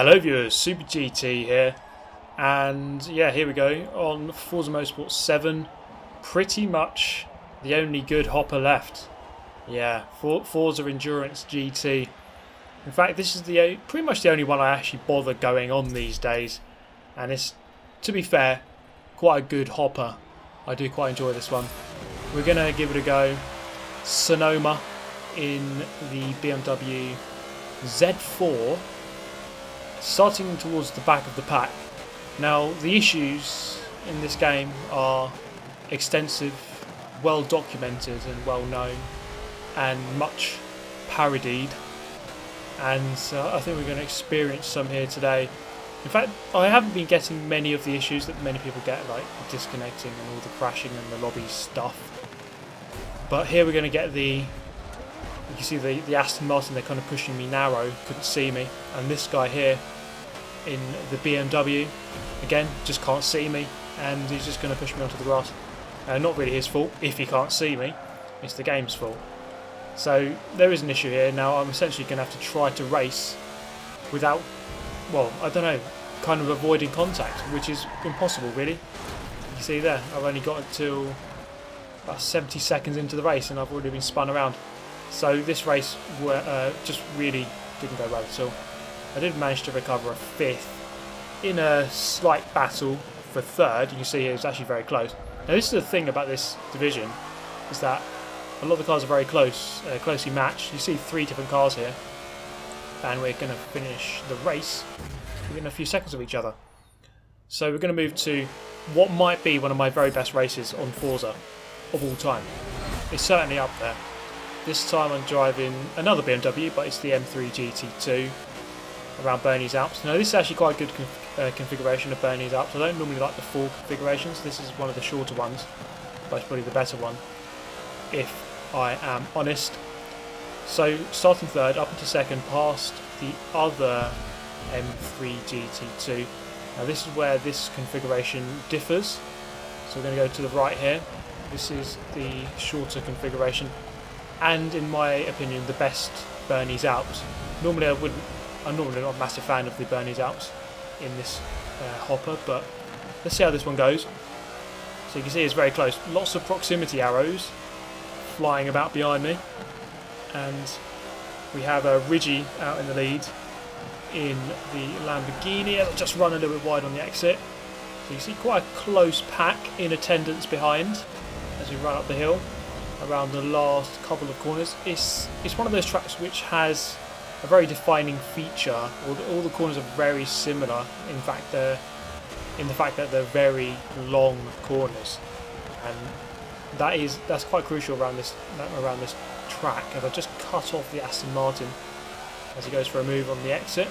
Hello viewers, Super GT here, and yeah, here we go on Forza Motorsport 7, pretty much the only good hopper left. Yeah, Forza Endurance GT. In fact, this is pretty much the only one I actually bother going on these days, and it's, to be fair, quite a good hopper. I do quite enjoy this one. We're going to give it a go. Sonoma in the BMW Z4. Starting towards the back of the pack. Now, the issues in this game are extensive, well documented and well known, and much parodied, and I think we're going to experience some here today. In fact, I haven't been getting many of the issues that many people get, like disconnecting and all the crashing and the lobby stuff. But here we're going to get you can see the Aston Martin, they're kind of pushing me narrow, couldn't see me, and this guy here in the BMW, again, just can't see me, and he's just going to push me onto the grass. Not really his fault if he can't see me, it's the game's fault. So there is an issue here. Now I'm essentially going to have to try to race without, well, I don't know, kind of avoiding contact, which is impossible really. You see there, I've only got until about 70 seconds into the race and I've already been spun around. So this race just really didn't go well at all. I did manage to recover a 5th in a slight battle for 3rd. You can see it was actually very close. Now this is the thing about this division, is that a lot of the cars are very closely matched. You see 3 different cars here, and we're going to finish the race within a few seconds of each other. So we're going to move to what might be one of my very best races on Forza of all time. It's certainly up there. This time I'm driving another BMW, but it's the M3 GT2 around Bernese Alps. Now this is actually quite a good configuration of Bernese Alps. I don't normally like the full configurations. This is one of the shorter ones, but it's probably the better one, if I am honest. So starting 3rd, up into 2nd, past the other M3 GT2. Now this is where this configuration differs. So we're going to go to the right here. This is the shorter configuration, and in my opinion the best Bernese Alps. I'm normally not a massive fan of the Bernese Alps in this hopper, but let's see how this one goes. So you can see it's very close. Lots of proximity arrows flying about behind me, and we have Rigi out in the lead in the Lamborghini. I'll just run a little bit wide on the exit. So you see quite a close pack in attendance behind as we run up the hill around the last couple of corners. It's one of those tracks which has a very defining feature. All the corners are very similar. In fact, in the fact that they're very long corners, and that's quite crucial around this track. And I've just cut off the Aston Martin as he goes for a move on the exit.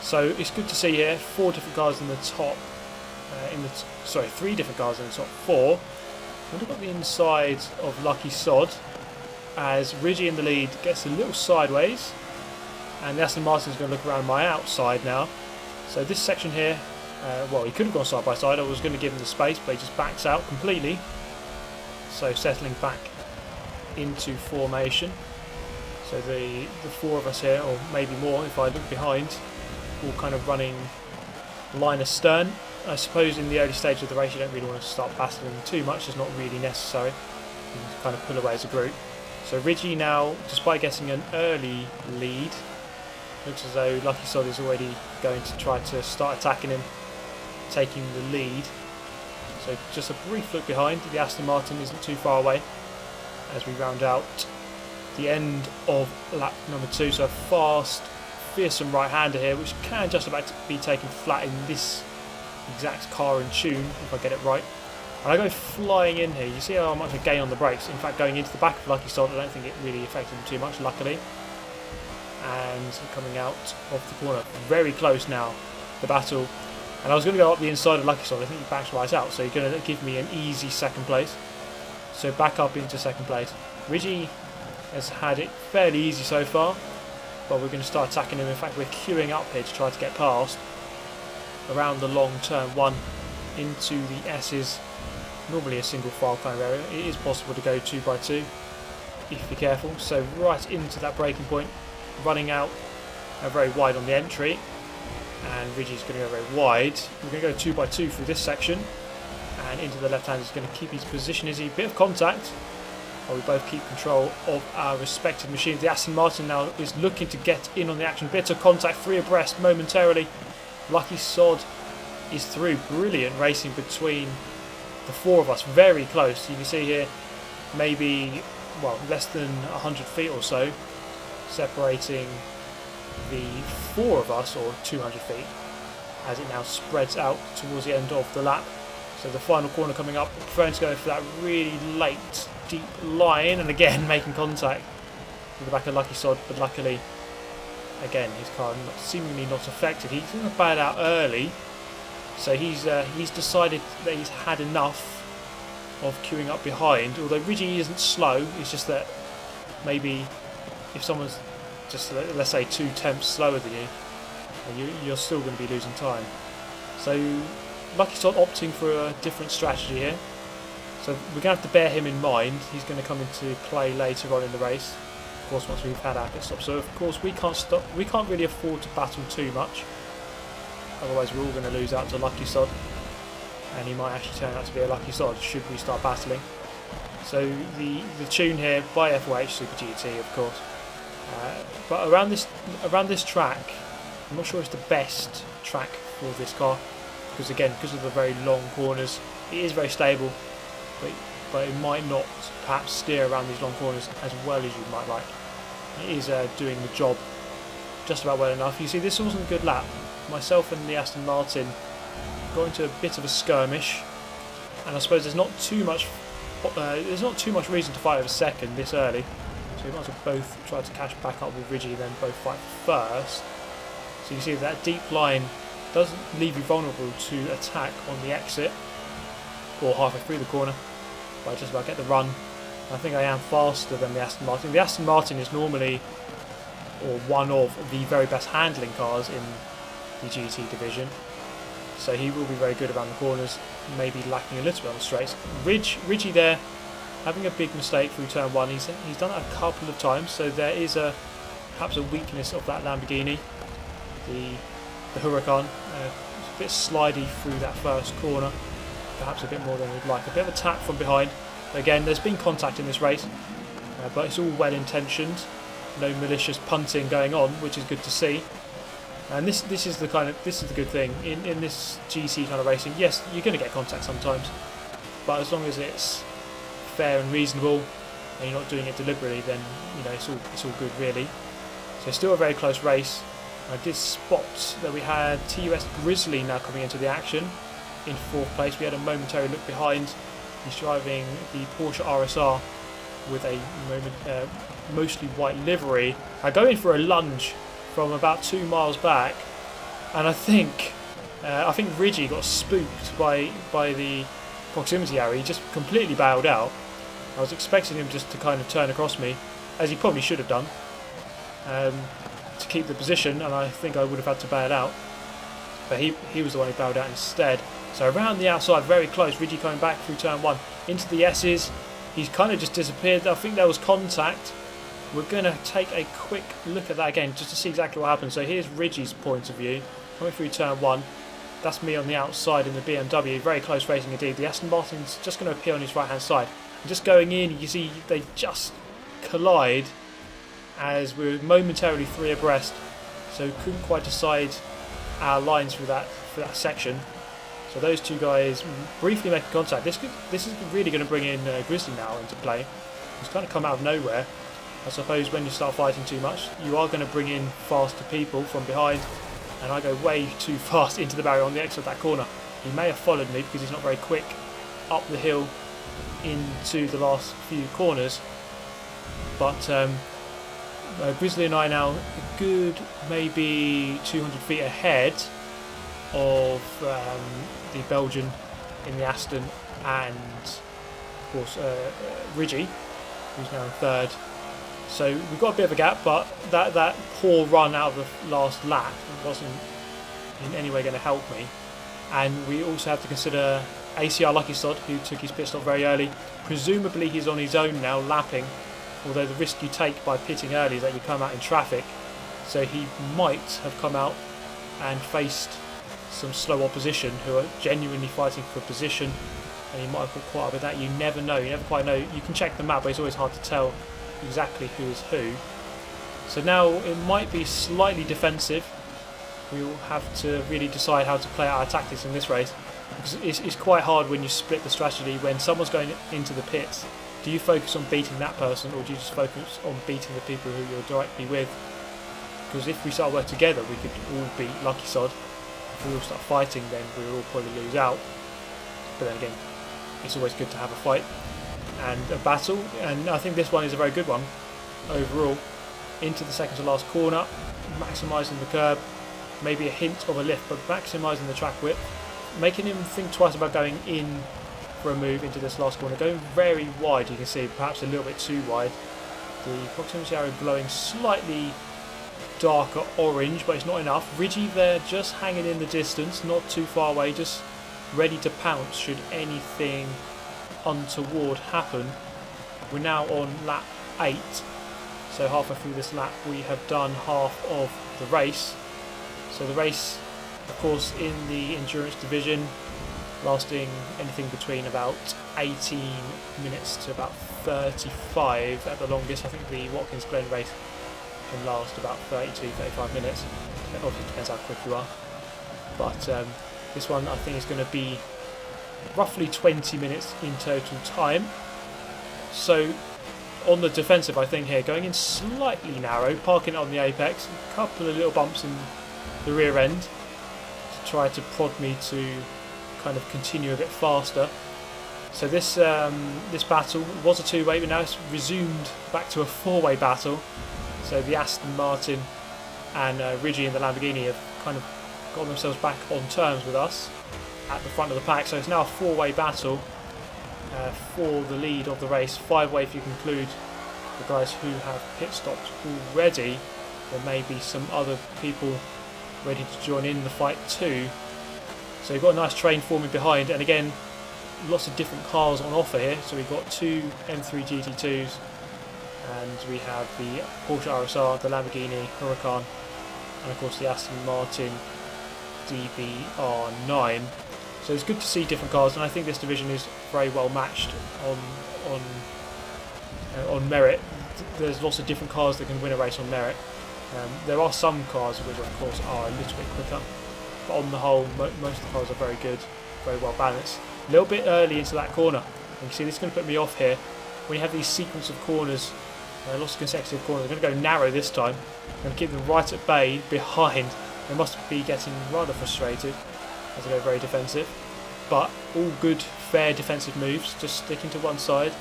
So it's good to see here 4 different cars in the top. 3 different cars in the top 4. And look at the inside of Lucky Sod as Rigi in the lead gets a little sideways, and the Aston Martin's going to look around my outside now. So this section here, well, he could have gone side by side. I was going to give him the space, but he just backs out completely. So settling back into formation. So the 4 of us here, or maybe more if I look behind, all kind of running line astern. I suppose in the early stage of the race you don't really want to start battling too much, it's not really necessary. You can kind of pull away as a group. So Rigi now, despite getting an early lead, looks as though Lucky Sod is already going to try to start attacking him, taking the lead. So just a brief look behind, the Aston Martin isn't too far away as we round out the end of lap number 2. So a fast, fearsome right-hander here, which can just about be taken flat in this exact car and tune if I get it right. And I go flying in here. You see how much I gain on the brakes. In fact, going into the back of Lucky Sod, I don't think it really affected him too much, luckily. And coming out of the corner, very close now, the battle. And I was going to go up the inside of Lucky Sod. I think he backs right out, so he's going to give me an easy 2nd place. So back up into 2nd place. Rigi has had it fairly easy so far, but we're going to start attacking him. In fact, we're queuing up here to try to get past around the long turn 1 into the S's. Normally a single file kind of area. It is possible to go 2 by 2 if you're careful. So right into that braking point, running out very wide on the entry, and Ridgey's going to go very wide. We're going to go 2x2 through this section, and into the left hand is going to keep his position. Is he a bit of contact? While we both keep control of our respective machines. The Aston Martin now is looking to get in on the action. Bit of contact, 3 abreast momentarily. Lucky Sod is through. Brilliant racing between the 4 of us, very close. You can see here maybe, well, less than 100 feet or so separating the 4 of us, or 200 feet, as it now spreads out towards the end of the lap. So the final corner coming up, preferring to go for that really late deep line, and again making contact with the back of Lucky Sod, but luckily again his car seemingly not affected. He's going to bad out early, so he's decided that he's had enough of queuing up behind. Although Ridgey isn't slow, it's just that maybe if someone's just, let's say, 2 tenths slower than you, you're still going to be losing time. So Lucky Sod opting for a different strategy here. So we're going to have to bear him in mind. He's going to come into play later on in the race, of course, once we've had our pit stop. So of course we can't really afford to battle too much, otherwise we're all going to lose out to Lucky Sod, and he might actually turn out to be a Lucky Sod should we start battling. So the tune here by F4H Super GT, of course, but around this track, I'm not sure it's the best track for this car, because again, because of the very long corners, it is very stable, but it might not perhaps steer around these long corners as well as you might like. It is doing the job just about well enough. You see, this wasn't a good lap. Myself and the Aston Martin got into a bit of a skirmish, and I suppose there's not too much reason to fight over second this early. So we might as well both try to catch back up with Ridgey, then both fight first. So you see that deep line doesn't leave you vulnerable to attack on the exit or halfway through the corner, but I just about get the run. I think I am faster than the Aston Martin. The Aston Martin is normally, or one of the very best handling cars in the GT division, so he will be very good around the corners, maybe lacking a little bit on the straights. Ridgey there having a big mistake through turn 1. He's done it a couple of times, so there is perhaps a weakness of that Lamborghini, the Huracan. It's a bit slidey through that first corner, perhaps a bit more than we'd like. A bit of a tap from behind. Again, there's been contact in this race, but it's all well intentioned. No malicious punting going on, which is good to see. And this is the good thing in this GT kind of racing. Yes, you're going to get contact sometimes, but as long as it's fair and reasonable, and you're not doing it deliberately, then it's all good really. So still a very close race. I did spot that we had TUS Grizzly now coming into the action in 4th place. We had a momentary look behind. He's driving the Porsche RSR with a mostly white livery. I go in for a lunge from about 2 miles back, and I think Ridgey got spooked by the proximity area. He just completely bailed out. I was expecting him just to kind of turn across me, as he probably should have done, to keep the position, and I think I would have had to bail out, but he was the one who bailed out instead. So around the outside, very close, Ridgey coming back through turn 1 into the S's. He's kind of just disappeared. I think there was contact. We're going to take a quick look at that again just to see exactly what happened. So here's Ridgey's point of view coming through turn 1. That's me on the outside in the BMW. Very close racing indeed. The Aston Martin's just going to appear on his right hand side. And just going in, you see they just collide as we're momentarily 3 abreast. So couldn't quite decide our lines for that section. So those two guys briefly make contact. This is really going to bring in Grizzly now into play. He's kind of come out of nowhere. I suppose when you start fighting too much, you are going to bring in faster people from behind, and I go way too fast into the barrier on the exit of that corner. He may have followed me because he's not very quick up the hill into the last few corners, but Grizzly and I now a good maybe 200 feet ahead of the Belgian in the Aston, and of course Ridgey, who's now in 3rd. So we've got a bit of a gap, but that poor run out of the last lap wasn't in any way going to help me. And we also have to consider ACR Lucky Sod, who took his pit stop very early. Presumably he's on his own now, lapping, although the risk you take by pitting early is that you come out in traffic. So he might have come out and faced some slow opposition who are genuinely fighting for position, and you might have got caught up with that. You never know, you never quite know. You can check the map, but it's always hard to tell exactly who is who. So now it might be slightly defensive. We'll have to really decide how to play out our tactics in this race, because it's quite hard when you split the strategy. When someone's going into the pits, do you focus on beating that person, or do you just focus on beating the people who you're directly with? Because if we start working together, we could all beat Lucky Sod. If we all start fighting, then we'll all probably lose out. But then again, it's always good to have a fight and a battle, and I think this one is a very good one overall. Into the second to last corner, maximising the curb, maybe a hint of a lift, but maximising the track width, making him think twice about going in for a move into this last corner, going very wide. You can see perhaps a little bit too wide. The proximity arrow glowing slightly darker orange, but it's not enough. Ridgy there just hanging in the distance, not too far away, just ready to pounce should anything untoward happen. We're now on lap 8, so halfway through this lap we have done half of the race. So the race, of course, in the endurance division, lasting anything between about 18 minutes to about 35 at the longest. I think the Watkins Glen race can last about 32-35 minutes. It obviously depends how quick you are. But this one I think is going to be roughly 20 minutes in total time. So on the defensive, I think here, going in slightly narrow, parking it on the apex, a couple of little bumps in the rear end to try to prod me to kind of continue a bit faster. So this this battle was a two-way, but now it's resumed back to a four-way battle. So the Aston Martin and Ridgy and the Lamborghini have kind of got themselves back on terms with us at the front of the pack. So it's now a four-way battle for the lead of the race. Five-way if you conclude the guys who have pit stopped already. There may be some other people ready to join in the fight too. So you've got a nice train forming behind, and again lots of different cars on offer here. So we've got two M3 GT2s, and we have the Porsche RSR, the Lamborghini Huracan, and of course the Aston Martin DBR9. So it's good to see different cars, and I think this division is very well matched on merit. There's lots of different cars that can win a race on merit. There are some cars which of course are a little bit quicker, but on the whole most of the cars are very good, very well balanced. A little bit early into that corner, and you can see this is going to put me off here. When you have these sequence of corners, lots of consecutive corners, they're going to go narrow this time. I'm going to keep them right at bay behind. They must be getting rather frustrated as they go very defensive, but all good, fair defensive moves, just sticking to one side,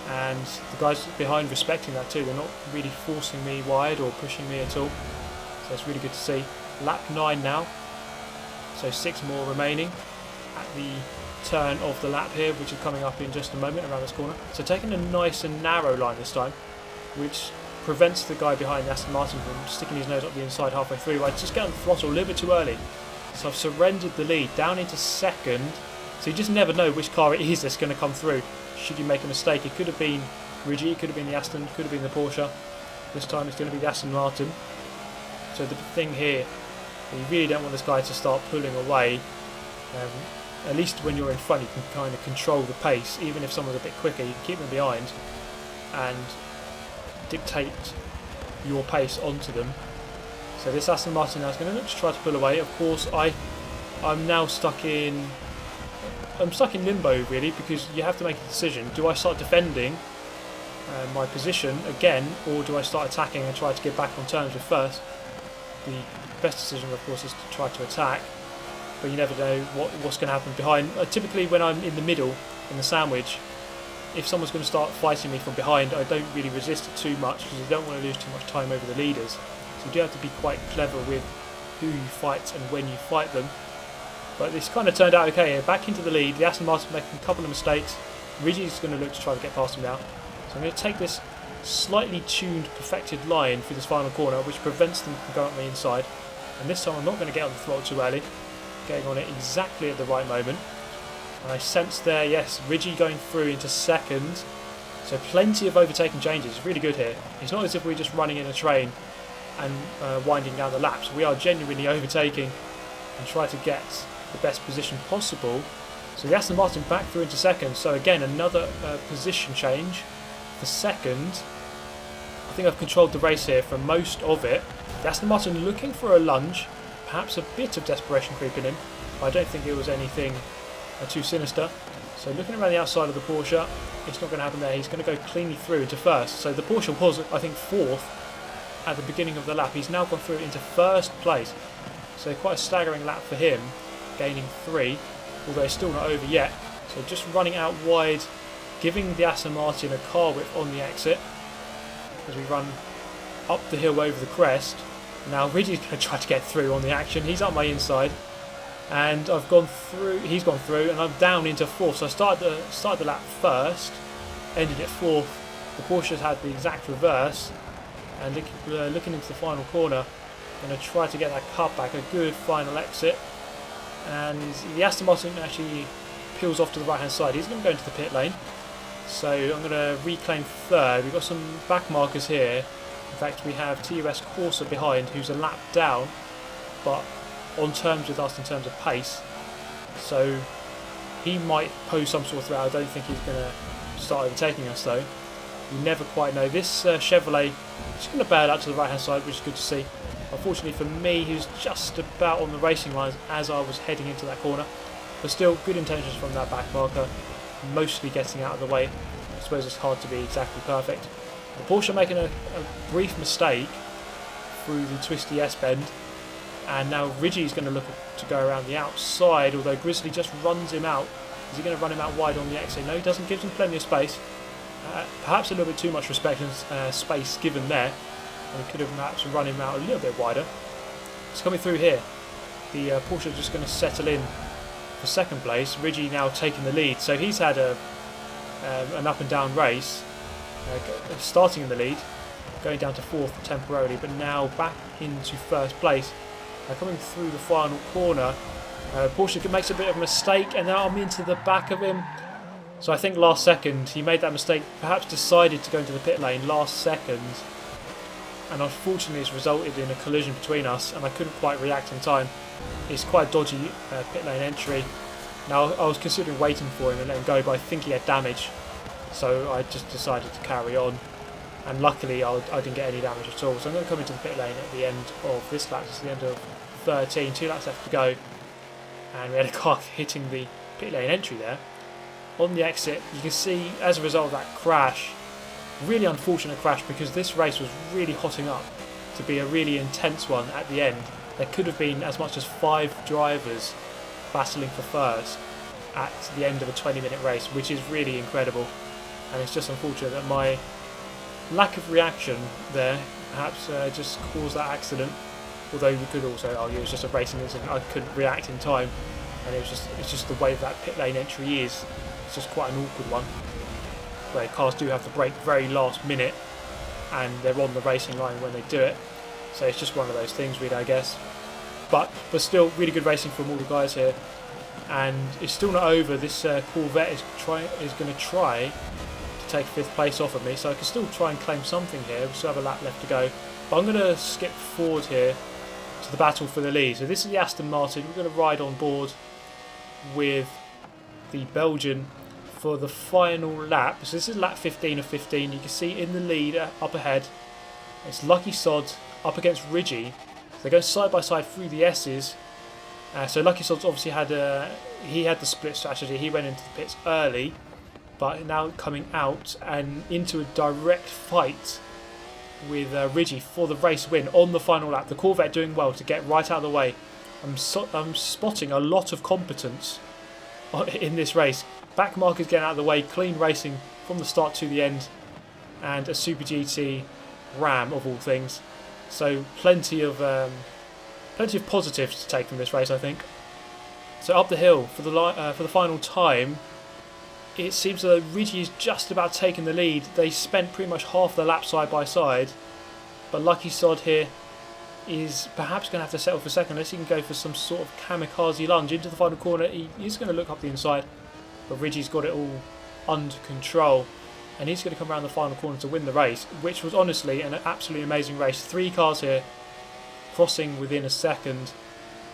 and the guys behind respecting that too. They're not really forcing me wide or pushing me at all, so it's really good to see. Lap 9 now, so 6 more remaining at the turn of the lap here, which is coming up in just a moment around this corner. So taking a nice and narrow line this time, which prevents the guy behind the Aston Martin from sticking his nose up the inside halfway through. I just get on the throttle a little bit too early, so I've surrendered the lead down into second. So you just never know which car it is that's going to come through should you make a mistake. It could have been Ridgy, it could have been the Aston, it could have been the Porsche. This time it's going to be the Aston Martin. So the thing here, you really don't want this guy to start pulling away. At least when you're in front you can kind of control the pace. Even if someone's a bit quicker, you can keep them behind and dictate your pace onto them. So this Aston Martin now is going to look to try to pull away. Of course I'm now stuck in limbo really, because you have to make a decision. Do I start defending my position again, or do I start attacking and try to get back on terms with first? The best decision of course is to try to attack, but you never know what's going to happen behind. Typically when I'm in the middle in the sandwich, if someone's going to start fighting me from behind, I don't really resist it too much, because you don't want to lose too much time over the leaders. So you do have to be quite clever with who you fight and when you fight them. But this kind of turned out okay here. Back into the lead, the Aston Martin making a couple of mistakes. Ridgy's going to look to try to get past him now. So I'm going to take this slightly tuned, perfected line through this final corner, which prevents them from going up the inside. And this time I'm not going to get on the throttle too early, getting on it exactly at the right moment. And I sense there, yes, Ridgy going through into second. So plenty of overtaking changes, really good here. It's not as if we're just running in a train and winding down the lap. So we are genuinely overtaking and try to get the best position possible. So the Aston Martin back through into second. So again, another position change for second. I think I've controlled the race here for most of it. The Aston Martin looking for a lunge, perhaps a bit of desperation creeping in. I don't think it was anything too sinister. So looking around the outside of the Porsche, it's not going to happen there. He's going to go cleanly through into first. So the Porsche was, I think, fourth at the beginning of the lap. He's now gone through into first place. So quite a staggering lap for him, gaining 3, although it's still not over yet. So just running out wide, giving the Aston Martin a car whip on the exit as we run up the hill over the crest. Now Ridgey's going to try to get through on the action. He's up my inside, and I've gone through. He's gone through, and I'm down into fourth. So I started the lap first, ended at fourth. The Porsche's had the exact reverse, and looking into the final corner, going to try to get that cut back. A good final exit, and the Aston Martin actually peels off to the right hand side. He's going to go into the pit lane. So I'm going to reclaim third. We've got some back markers here. In fact, we have TUS Corsair behind, who's a lap down, but on terms with us in terms of pace. So he might pose some sort of threat. I don't think he's going to start overtaking us though. You never quite know. This Chevrolet is going to bail out to the right hand side, which is good to see. Unfortunately for me, he was just about on the racing lines as I was heading into that corner. But still, good intentions from that back marker. Mostly getting out of the way. I suppose it's hard to be exactly perfect. The Porsche making a brief mistake through the twisty S-bend, and now Ridgey's going to look to go around the outside, although Grizzly just runs him out. Is he going to run him out wide on the exit? No, he doesn't. Gives him plenty of space. Perhaps a little bit too much respect and space given there, and he could have perhaps run him out a little bit wider. It's coming through here. The Porsche just going to settle in for second place. Ridgey now taking the lead, so he's had an up and down race, starting in the lead, going down to fourth temporarily, but now back into first place. Coming through the final corner, Porsche makes a bit of a mistake, and now I'm into the back of him. So I think last second he made that mistake, perhaps decided to go into the pit lane last second, and unfortunately it's resulted in a collision between us, and I couldn't quite react in time. It's quite a dodgy pit lane entry. Now I was considering waiting for him and letting go, but I think he had damage, so I just decided to carry on, and luckily I didn't get any damage at all. So I'm going to come into the pit lane at the end of this lap. It's the end of 13, 2 laps left to go, and we had a car hitting the pit lane entry there. On the exit, you can see as a result of that crash, really unfortunate crash, because this race was really hotting up to be a really intense one at the end. There could have been as much as 5 drivers battling for first at the end of a 20-minute race, which is really incredible. And it's just unfortunate that my lack of reaction there perhaps just caused that accident. Although we could also argue it's just a racing incident. I couldn't react in time, and it's just the way that pit lane entry is. It's just quite an awkward one, where cars do have to brake very last minute, and they're on the racing line when they do it. So it's just one of those things, really, I guess. But still, really good racing from all the guys here, and it's still not over. This Corvette is going to try to take 5th place off of me, so I can still try and claim something here. We still have a lap left to go, but I'm going to skip forward here to the battle for the lead. So this is the Aston Martin. We're going to ride on board with the Belgian for the final lap. So this is lap 15 of 15. You can see in the lead up ahead, it's Lucky Sod up against Ridgey. They're going side by side through the S's. So Lucky Sod's obviously had the split strategy. He went into the pits early, but now coming out and into a direct fight with Ridgey for the race win on the final lap. The Corvette doing well to get right out of the way. I'm spotting a lot of competence in this race. Back markers getting out of the way, clean racing from the start to the end, and a Super GT Ram of all things. So plenty of positives to take from this race, I think. So up the hill for the final time, it seems that Ridgey is just about taking the lead. They spent pretty much half the lap side by side, but Lucky Sod here is perhaps going to have to settle for second unless he can go for some sort of kamikaze lunge into the final corner. He is going to look up the inside, but Ridgey's got it all under control. and he's going to come around the final corner to win the race, which was honestly an absolutely amazing race. 3 cars here crossing within a second,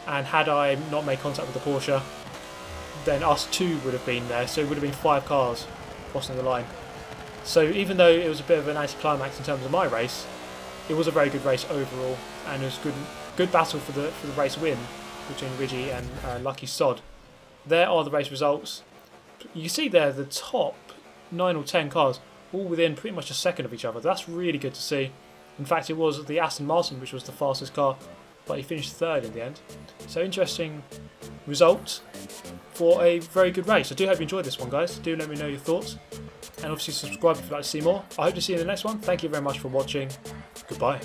and had I not made contact with the Porsche, then us 2 would have been there, so it would have been 5 cars crossing the line. So even though it was a bit of an anticlimax in terms of my race, it was a very good race overall, and it was good battle for the race win between Ridgy and Lucky Sod. There are the race results. You can see there the top 9 or 10 cars all within pretty much a second of each other. That's really good to see. In fact, it was the Aston Martin which was the fastest car, but he finished 3rd in the end. So interesting result for a very good race. I do hope you enjoyed this one, guys. Do let me know your thoughts, and obviously subscribe if you'd like to see more. I hope to see you in the next one. Thank you very much for watching. Goodbye.